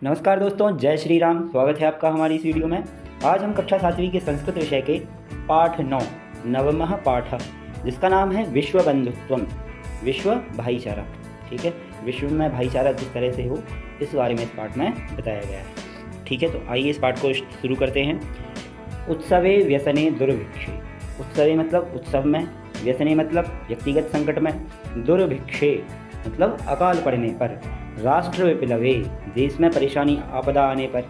नमस्कार दोस्तों, जय श्री राम। स्वागत है आपका हमारी इस वीडियो में। आज हम कक्षा 7वीं के संस्कृत विषय के पाठ 9 नवमः पाठ, जिसका नाम है विश्व बंधुत्वम, विश्व भाईचारा। ठीक है, विश्व में भाईचारा किस तरह से हो, इस बारे में इस पाठ में बताया गया है। ठीक है, तो आइए इस पाठ को शुरू करते हैं। उत्सवे व्यसने दुर्भिक्षे। उत्सवे मतलब उत्सव में, व्यसने मतलब व्यक्तिगत संकट में, दुर्भिक्षे मतलब अकाल पड़ने पर, राष्ट्र विप्लवे देश में परेशानी आपदा आने पर,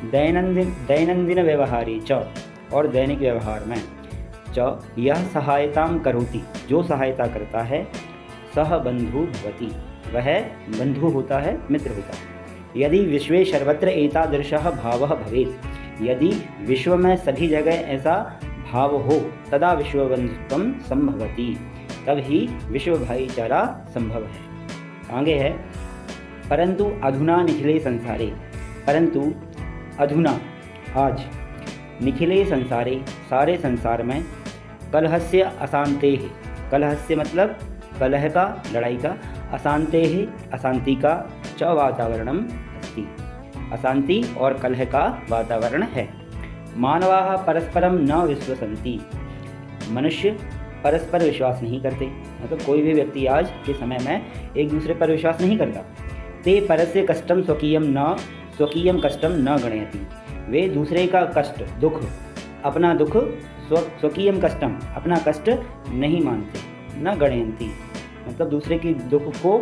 दैनंदिन व्यवहारे च और दैनिक व्यवहार में, च यह सहायताम करोति जो सहायता करता है, सह बंधु भवति वह बंधु होता है, मित्र होता है। यदि विश्वे सर्वत्र एतादृशः भावः भवेत्, यदि विश्व में सभी जगह ऐसा भाव हो, तदा विश्वबंधुत्वम संभवति, तब ही विश्व भाईचारा संभव है। आगे है, परंतु अधुना निखिले संसारे, परंतु अधुना आज, निखिले संसारे सारे संसार में, कलहस्य अशांतेः, कलहस्य मतलब कलह का, लड़ाई का, अशांतेः अशांति का, च वातावरणम अस्ति, अशांति और कलह का वातावरण है। मानवाः परस्परम न विश्वसन्ति, मनुष्य परस्पर विश्वास नहीं करते, मतलब कोई भी व्यक्ति आज के समय में एक दूसरे पर विश्वास नहीं करता। ते परस्य कष्टम स्वकीयम कष्टम न गणयति, वे दूसरे का कष्ट, दुख, अपना दुख, स्वकीयम कष्टम अपना कष्ट नहीं मानते, न गणयन्ति मतलब दूसरे की दुख को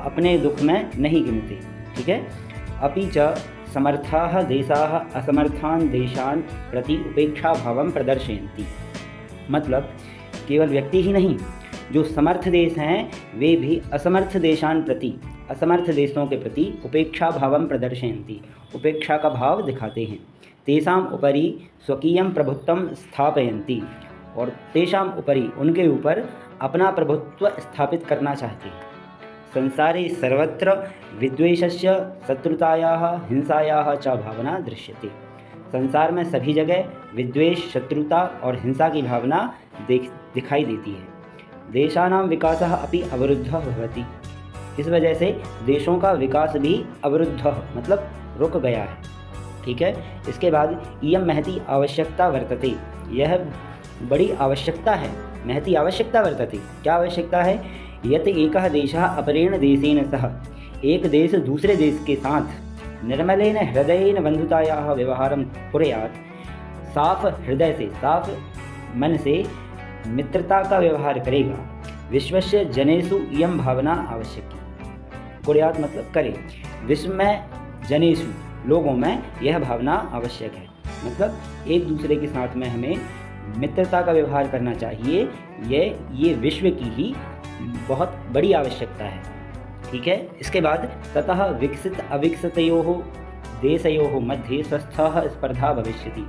अपने दुख में नहीं गिनते। ठीक है, अपि च समर्थाः देशाः असमर्थान देशान प्रति उपेक्षा भावं प्रदर्शयन्ति, मतलब केवल व्यक्ति ही नहीं, जो समर्थ देश हैं वे भी असमर्थ देशान प्रति, असमर्थ देशों के प्रति उपेक्षा भावं प्रदर्शयन्ति, उपेक्षा का भाव दिखाते हैं। तेषाम उपरि स्वकीयं प्रभुत्वं स्थापयन्ति, और तेषाम उपरि उनके ऊपर अपना प्रभुत्व स्थापित करना चाहते। संसारे सर्वत्र विद्वेषस्य शत्रुतायाः हिंसायाः च भावना दृश्यते, संसार में सभी जगह विद्वेष, शत्रुता और हिंसा की भावना दिखाई देती है। देशानां विकासः अपि अवरुद्धः भवति, इस वजह से देशों का विकास भी अवरुद्ध मतलब रुक गया है। ठीक है, इसके बाद इयं महती आवश्यकता वर्तते, यह बड़ी आवश्यकता है, महती आवश्यकता वर्तते, क्या आवश्यकता है, यत एकः देशः अपरेण देशेन सह, एक देश दूसरे देश के साथ निर्मलेन हृदयेन बंधुतायाः व्यवहारं कुर्यात्, साफ हृदय से, साफ मन से मित्रता का व्यवहार करेगा। विश्वस्य जनेषु इयं भावना आवश्यकी, कुर्यात् मतलब करे, विश्व में जनेषु लोगों में यह भावना आवश्यक है, मतलब एक दूसरे के साथ में हमें मित्रता का व्यवहार करना चाहिए, ये विश्व की ही बहुत बड़ी आवश्यकता है। ठीक है, इसके बाद ततः विकसित अविकसितयोः देशयोः मध्ये स्वस्थः स्पर्धा भविष्यति,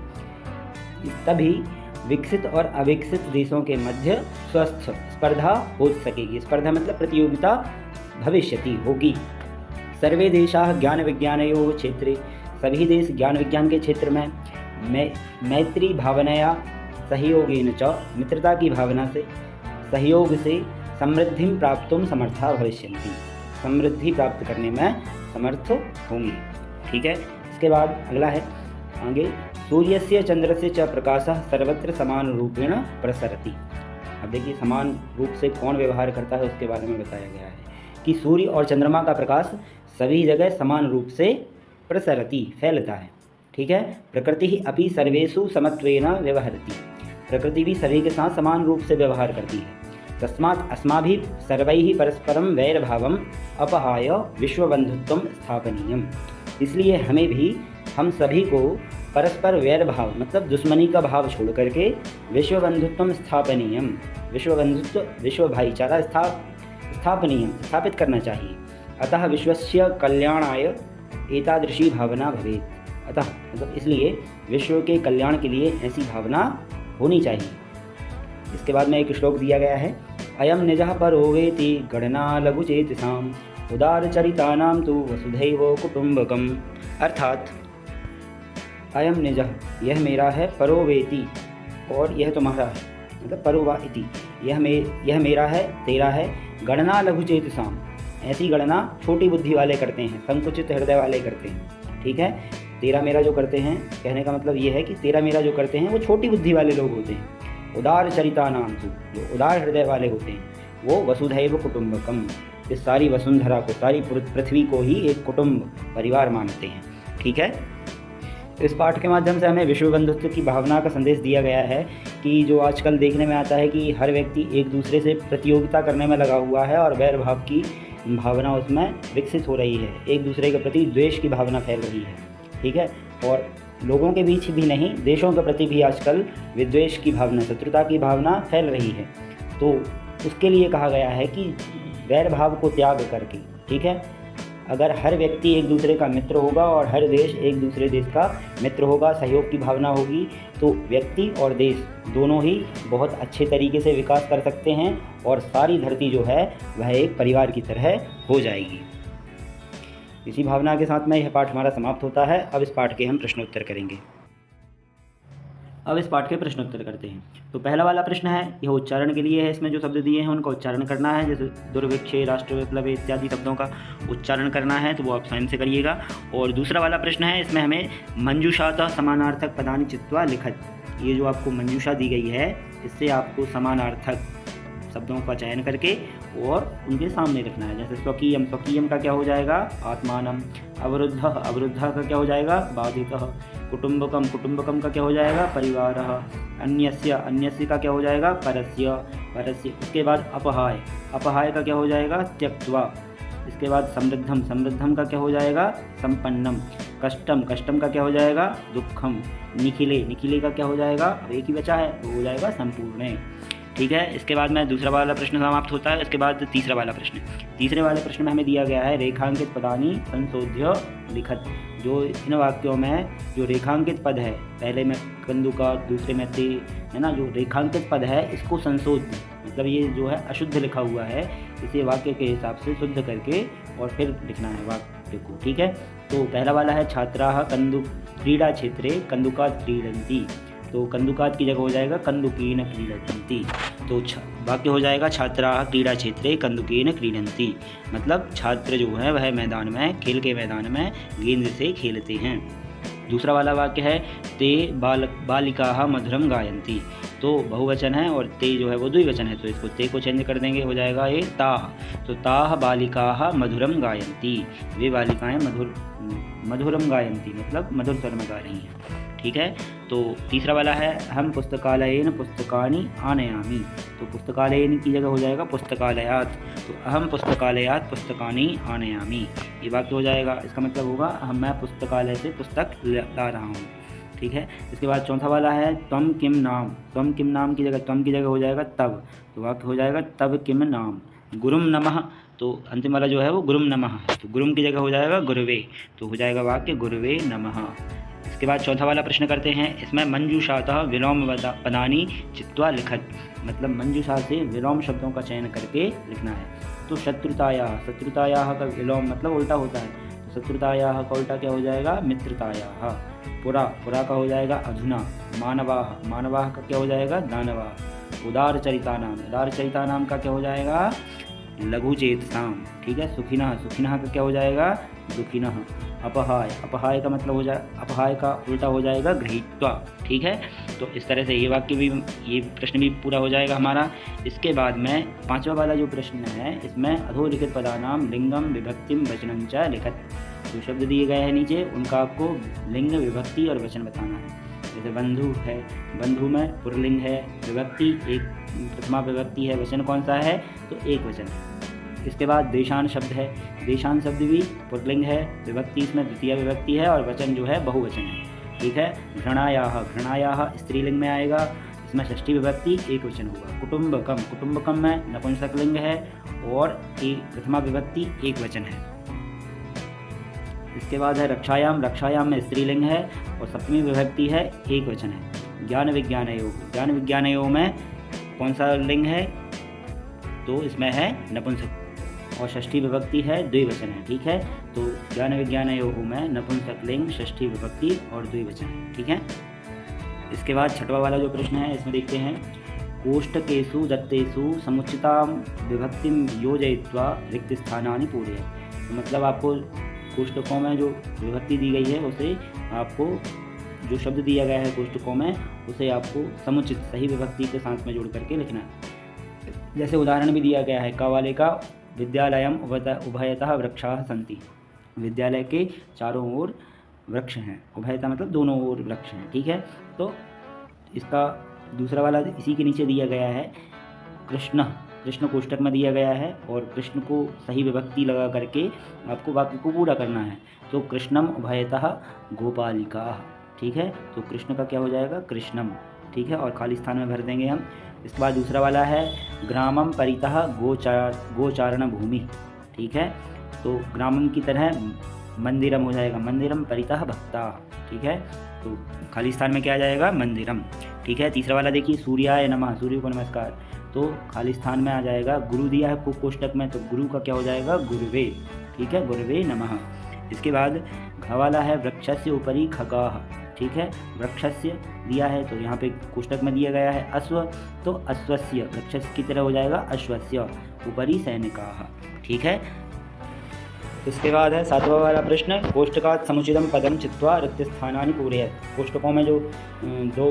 तभी विकसित और अविकसित देशों के मध्य स्वस्थ स्पर्धा हो सकेगी। स्पर्धा मतलब प्रतियोगिता भविष्यति होगी। सर्वे देशाः ज्ञान विज्ञानयोः क्षेत्रे, सभी देश ज्ञान विज्ञान के क्षेत्र में, मैत्री भावनया सहयोगेन च मित्रता की भावना से, सहयोग से समृद्धिं प्राप्तुं समर्था भविष्यन्ति, समृद्धि प्राप्त करने में समर्थ होंगे। ठीक है, इसके बाद अगला है आगे, सूर्यस्य चंद्रस्य च प्रकाशः सर्वत्र समान रूपेण प्रसरति। अब देखिए समान रूप से कौन व्यवहार करता है उसके बारे में बताया गया है कि सूर्य और चंद्रमा का प्रकाश सभी जगह समान रूप से प्रसरति फैलता है। ठीक है, प्रकृति ही अपि सर्वेषु समत्वेन व्यवहरति, प्रकृति भी सभी के साथ समान रूप से व्यवहार करती है। तस्मात् अस्माभिः सर्वैः परस्परं वैरभावम् अपहाय विश्वबंधुत्वं स्थापनीयम्, इसलिए हमें भी, हम सभी को परस्पर वैर भाव मतलब दुश्मनी का भाव छोड़ करके विश्व बंधुत्व स्थापनीयम, विश्व बंधुत्व विश्व भाईचारा स्थापनीयम स्थापित करना चाहिए। अतः विश्वस्य कल्याणाय एतादृशी भावना भवेत्, अतः मतलब इसलिए विश्व के कल्याण के लिए ऐसी भावना होनी चाहिए। इसके बाद में एक श्लोक दिया गया है, अयम निजः परो वेति गणना लघुचेतसाम उदारचरितानां तु वसुधैव कुटुम्बकम, अर्थात अयम निजः यह मेरा है, परो वेति और यह तुम्हारा है, मतलब परो वा इति यह मेरा है, तेरा है, गणना लघुचेतसाम ऐसी गणना छोटी बुद्धि वाले करते हैं, संकुचित हृदय वाले करते हैं। ठीक है। तेरा मेरा जो करते हैं, कहने का मतलब ये है कि तेरा मेरा जो करते हैं वो छोटी बुद्धि वाले लोग होते हैं। उदार चरिता नाम तू, जो उदार हृदय वाले होते हैं वो वसुधैव कुटुम्बकम, इस सारी वसुंधरा को, सारी पृथ्वी को ही एक कुटुंब, परिवार मानते हैं। ठीक है। इस पाठ के माध्यम से हमें विश्व बंधुत्व की भावना का संदेश दिया गया है कि जो आजकल देखने में आता है कि हर व्यक्ति एक दूसरे से प्रतियोगिता करने में लगा हुआ है और वैर भाव की भावना उसमें विकसित हो रही है, एक दूसरे के प्रति द्वेष की भावना फैल रही है। ठीक है। और लोगों के बीच भी नहीं, देशों के प्रति भी आजकल विद्वेष की भावना, शत्रुता की भावना फैल रही है। तो उसके लिए कहा गया है कि वैर भाव को त्याग करके, ठीक है, अगर हर व्यक्ति एक दूसरे का मित्र होगा और हर देश एक दूसरे देश का मित्र होगा, सहयोग की भावना होगी, तो व्यक्ति और देश दोनों ही बहुत अच्छे तरीके से विकास कर सकते हैं और सारी धरती जो है वह एक परिवार की तरह हो जाएगी। इसी भावना के साथ में यह पाठ हमारा समाप्त होता है। अब इस पाठ के हम प्रश्नोत्तर करेंगे। अब इस पाठ के प्रश्नोत्तर करते हैं। तो पहला वाला प्रश्न है, यह उच्चारण के लिए है। इसमें जो शब्द दिए हैं उनका उच्चारण करना है, जैसे दुर्भिक्षे, राष्ट्र विप्लव इत्यादि शब्दों का उच्चारण करना है, तो वो आप स्वयं से करिएगा। और दूसरा वाला प्रश्न है, इसमें हमें मंजूषातः समानार्थक पदानि चित्वा लिखत, ये जो आपको मंजूषा दी गई है इससे आपको समानार्थक शब्दों का चयन करके और उनके सामने रखना है। जैसे स्वकीयम, स्वकीयम का क्या हो जाएगा आत्मानम, अवरुद्ध, अवरुद्ध का क्या हो जाएगा बाधितः, कुटुंबकम, कुटुंबकम का क्या हो जाएगा परिवारः, अन्यस्य, अन्यस्य का क्या हो जाएगा परस्य, परस्य। उसके बाद अपहाय, अपहाय का क्या हो जाएगा त्यक्त्वा। इसके बाद समृद्धम, समृद्धम का क्या हो जाएगा संपन्नम। कष्टम, कष्टम का क्या हो जाएगा दुखम। निखिले, निखिले का क्या हो जाएगा, अब एक ही बचा है तो हो जाएगा संपूर्ण। ठीक है। इसके बाद में दूसरा वाला प्रश्न समाप्त होता है। इसके बाद तीसरा वाला प्रश्न, तीसरे वाले प्रश्न में हमें दिया गया है रेखांकित पदानी संशोध्य लिखत। जो इन वाक्यों में जो रेखांकित पद है, पहले में कंदुकात, दूसरे में ते, है ना, जो रेखांकित पद है इसको संशोध, मतलब ये जो है अशुद्ध लिखा हुआ है, इसे वाक्य के हिसाब से शुद्ध करके और फिर लिखना है वाक्य को। ठीक है। तो पहला वाला है छात्राः कंदु क्रीडा क्षेत्रे कंदुकात क्रीडन्ति, तो कंदुकात की जगह हो जाएगा कंदुकेन क्रीडन्ति। तो वाक्य हो जाएगा छात्राः क्रीडा क्षेत्रे कंदुकेन क्रीडन्ति, मतलब छात्र जो है वह मैदान में, खेल के मैदान में गेंद से खेलते हैं। दूसरा वाला वाक्य है ते बालिकाः मधुरम गायन्ति, तो बहुवचन है और ते जो है वो द्विवचन है, तो इसको ते को चेंज कर देंगे, हो जाएगा ये ताः। तो ताः बालिकाः मधुरम गायन्ति, वे बालिकाएं मधुरम गायन्ति मतलब मधुर स्वर में गा रही हैं। ठीक है। तो तीसरा वाला है हम पुस्तकालयेन पुस्तकानि आनयामि, तो पुस्तकालयेन की जगह हो जाएगा पुस्तकालयात्, तो अहम पुस्तकालयात् पुस्तकानि आनयामि, ये वाक्य हो जाएगा। इसका मतलब होगा मैं पुस्तकालय से पुस्तक ला रहा हूँ। ठीक है। इसके बाद चौथा वाला है त्वम किम नाम, त्वम किम नाम की जगह, त्वम की जगह हो जाएगा तब, तो वाक्य हो जाएगा तब किम नाम। गुरुम नमः, तो अंतिम वाला जो है वो गुरुम नमः, तो गुरुम की जगह हो जाएगा गुरुवे, तो हो जाएगा वाक्य गुरुवे नमः। इसके बाद चौथा वाला प्रश्न करते हैं। इसमें मंजूषातः विलोम पदानि चित्वा लिखत, मतलब मंजूषा से विलोम शब्दों का चयन करके लिखना है। तो शत्रुतायाः, शत्रुतायाः का विलोम मतलब उल्टा होता है, तो शत्रुतायाः का उल्टा क्या हो जाएगा मित्रतायाः। पुरा, पुरा का हो जाएगा अधुना। मानवाः, मानवाः का क्या हो जाएगा दानवाः। उदार चरितानाम, उदार चरितानाम का क्या हो जाएगा लघु चेतसाम। ठीक है। सुखिनः, सुखिनः का क्या हो जाएगा दुखिनः। अपहाय, अपहाय का मतलब हो जाए, अपहाय का उल्टा हो जाएगा गृहीत्वा। ठीक है। तो इस तरह से ये वाक्य भी, ये प्रश्न भी पूरा हो जाएगा हमारा। इसके बाद में पांचवा वाला जो प्रश्न है, इसमें अधोलिखित पदानाम लिंगम विभक्तिम वचनं च लिखत, जो शब्द दिए गए हैं नीचे उनका आपको लिंग, विभक्ति और वचन बताना है। जैसे बंधु है, बंधु में पुल्लिंग है, विभक्ति एक प्रथमा विभक्ति है, वचन कौन सा है तो एक वचन है। इसके बाद देशान शब्द है, देशान शब्द भी पुल्लिंग है, विभक्ति इसमें द्वितीय विभक्ति है और वचन जो है बहुवचन है। ठीक है। घृणायाः, घृणायाः स्त्रीलिंग में आएगा, इसमें षष्ठी विभक्ति एक वचन होगा। कुटुंबकम, कुटुंबकम में नपुंसक लिंग है और प्रथमा विभक्ति एक वचन है। इसके बाद है रक्षायाम, रक्षायाम में स्त्रीलिंग है और सप्तमी विभक्ति है एक वचन है। ज्ञान विज्ञानयोग, ज्ञान विज्ञानयोग में कौन सा लिंग है तो इसमें है नपुंसक और षष्ठी विभक्ति है द्विवचन है। ठीक है। तो ज्ञान विज्ञानयोग में नपुंसक लिंग, षष्ठी विभक्ति और द्विवचन है। ठीक है। इसके बाद छठवा वाला जो प्रश्न है इसमें देखते हैं कोष्टकेषु दत्तेषु समुचितां विभक्तिं योजयित्वा रिक्त स्थानानि पूरयेत्, तो मतलब आपको कोष्टकों में जो विभक्ति दी गई है उसे आपको, जो शब्द दिया गया है कोष्टकों में, उसे आपको समुचित सही विभक्ति के साथ में जोड़ करके लिखना है। जैसे उदाहरण भी दिया गया है, क वाले का विद्यालयम उभयतः वृक्षाः सन्ति, विद्यालय के चारों ओर वृक्ष हैं, उभयतः मतलब दोनों ओर वृक्ष हैं। ठीक है, तो इसका दूसरा वाला इसी के नीचे दिया गया है, कृष्ण, कृष्ण कोष्टक में दिया गया है और कृष्ण को सही विभक्ति लगा करके आपको वाक्य को पूरा करना है। तो कृष्णम उभयतः गोपालिकाः। ठीक है, तो कृष्ण का क्या हो जाएगा, कृष्णम। ठीक है, और खाली स्थान में भर देंगे हम। इसके बाद दूसरा वाला है ग्रामम परितः गोचारण भूमि। ठीक है, तो ग्रामम की तरह मंदिरम हो जाएगा, मंदिरम परितः भक्ता। ठीक है, तो खाली स्थान में क्या आ जाएगा, मंदिरम। ठीक है, तीसरा वाला देखिए, सूर्याय नमः, सूर्य को नमस्कार, तो खाली स्थान में आ जाएगा, गुरु दिया है कोष्टक में, तो गुरु का क्या हो जाएगा, गुरुवे। ठीक है, गुरुवे नमः। इसके बाद घ वाला है वृक्षस्य उपरि खगाः। ठीक है, वृक्षस्य दिया है तो यहाँ पे कोष्टक में दिया गया है अश्व, तो अश्वस्य, वृक्षस्य की तरह हो जाएगा अश्वस्य, उपरि सैनिकाः। ठीक है, इसके बाद है 7वां वाला प्रश्न, कोष्टकात् समुचितं पदं चित्वा रिक्तस्थानानि पूरयेत्। कोष्टकों में जो दो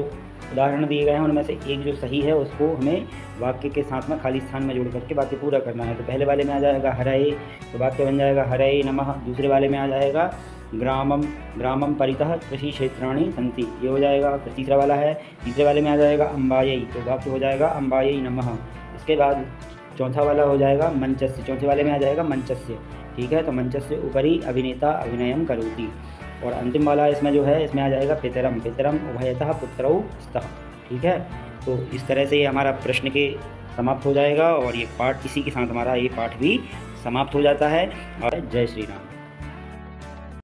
उदाहरण दिए गए हैं उनमें से एक जो सही है उसको हमें वाक्य के साथ में खाली स्थान में जोड़ करके वाक्य पूरा करना है। तो पहले वाले में आ जाएगा हरये, तो वाक्य बन जाएगा हरये नमः। दूसरे वाले में आ जाएगा ग्रामम परितः कृषि क्षेत्राणि सन्ति, ये हो जाएगा। फिर तीसरा वाला है, तीसरे वाले में आ जाएगा अम्बायै, तो वाक्य हो जाएगा अम्बायै नमः। इसके बाद चौथा वाला हो जाएगा मंचस्य, चौथे वाले में आ जाएगा मंचस्य। ठीक है, तो मंचस्य उपरि अभिनेता अभिनयम करोति। और अंतिम वाला इसमें जो है, इसमें आ जाएगा पितरम, पितरम उभयतः पुत्रौ स्तः। ठीक है, तो इस तरह से ये हमारा प्रश्न के समाप्त हो जाएगा और ये पाठ, इसी के साथ हमारा ये पाठ भी समाप्त हो जाता है। और जय श्री राम।